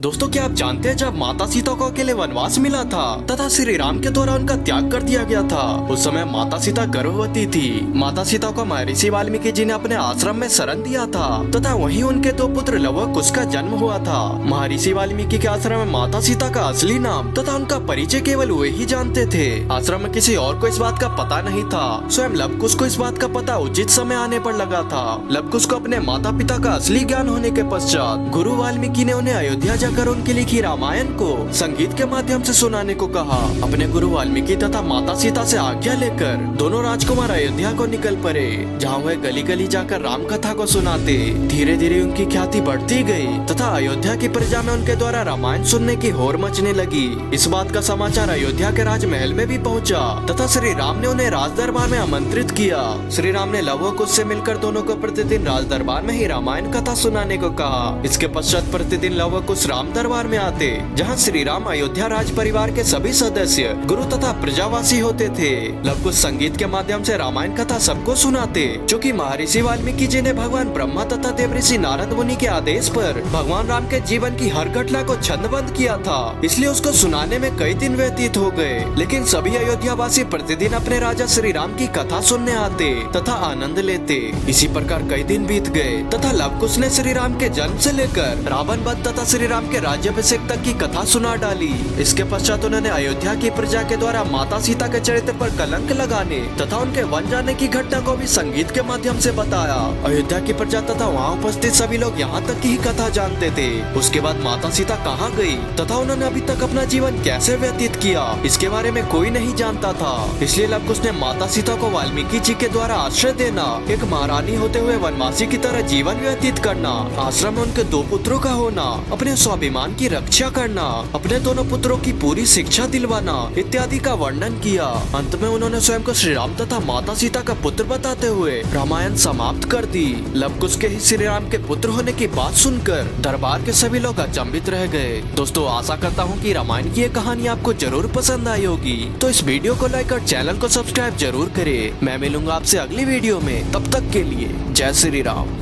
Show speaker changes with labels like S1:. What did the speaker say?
S1: दोस्तों, क्या आप जानते हैं जब माता सीता को अकेले वनवास मिला था तथा श्री राम के द्वारा उनका त्याग कर दिया गया था, उस समय माता सीता गर्भवती थी। माता सीता को महर्षि वाल्मीकि जी ने अपने आश्रम में शरण दिया था तथा वहीं उनके दो पुत्र लव और कुश का जन्म हुआ था। महर्षि वाल्मीकि के आश्रम में माता सीता का असली नाम तथा उनका परिचय केवल वे ही जानते थे। आश्रम में किसी और को इस बात का पता नहीं था। स्वयं लव कुश को इस बात का पता उचित समय आने पर लगा था। लव कुश को अपने माता पिता का असली ज्ञान होने के पश्चात गुरु वाल्मीकि ने उन्हें अयोध्या कर उनके लिखी रामायण को संगीत के माध्यम से सुनाने को कहा। अपने गुरु वाल्मीकि तथा माता सीता से आज्ञा लेकर दोनों राजकुमार अयोध्या को निकल पड़े, जहाँ वह गली गली जाकर राम कथा को सुनाते। धीरे धीरे उनकी ख्याति बढ़ती गई तथा अयोध्या की प्रजा में उनके द्वारा रामायण सुनने की होड़ मचने लगी। इस बात का समाचार अयोध्या के राजमहल में भी पहुँचा तथा श्री राम ने उन्हें राज दरबार में आमंत्रित किया। श्री राम ने लव और कुश से मिलकर दोनों को प्रतिदिन राज दरबार में ही रामायण कथा सुनाने को कहा। इसके पश्चात प्रतिदिन लव और कुश राम दरबार में आते, जहां श्री राम अयोध्या राज परिवार के सभी सदस्य गुरु तथा प्रजावासी होते थे। लव कुश संगीत के माध्यम से रामायण कथा सबको सुनाते, जो कि महर्षि वाल्मीकि जी ने भगवान ब्रह्मा तथा देवऋषि नारद मुनि के आदेश पर भगवान राम के जीवन की हर घटना को छंदबद्ध किया था। इसलिए उसको सुनाने में कई दिन व्यतीत हो गए, लेकिन सभी अयोध्यावासी प्रतिदिन अपने राजा श्री राम की कथा सुनने आते तथा आनंद लेते। इसी प्रकार कई दिन बीत गए तथा लव कुश ने श्री राम के जन्म से लेकर रावण वध तथा श्री राम के राज्याभिषेक तक की कथा सुना डाली। इसके पश्चात उन्होंने अयोध्या की प्रजा के द्वारा माता सीता के चरित्र पर कलंक लगाने तथा उनके वन जाने की घटना को भी संगीत के माध्यम से बताया। अयोध्या की प्रजा तथा वहाँ उपस्थित सभी लोग यहाँ तक की ही कथा जानते थे। उसके बाद माता सीता कहाँ गई तथा उन्होंने अभी तक अपना जीवन कैसे व्यतीत किया, इसके बारे में कोई नहीं जानता था। इसलिए लव कुश ने माता सीता को वाल्मीकि जी के द्वारा आश्रय देना, एक महारानी होते हुए वनवासी की तरह जीवन व्यतीत करना, आश्रम में उनके दो पुत्रों का होना, अपने स्वाभिमान की रक्षा करना, अपने दोनों पुत्रों की पूरी शिक्षा दिलवाना इत्यादि का वर्णन किया। अंत में उन्होंने स्वयं को श्री राम तथा माता सीता का पुत्र बताते हुए रामायण समाप्त कर दी। लव कुश के ही श्री राम के पुत्र होने की बात सुनकर दरबार के सभी लोग अचंभित रह गए। दोस्तों, आशा करता हूँ कि रामायण की ये कहानी आपको जरूर पसंद आई होगी, तो इस वीडियो को लाइक और चैनल को सब्सक्राइब जरूर करें। मैं मिलूंगा आपसे अगली वीडियो में, तब तक के लिए जय श्री राम।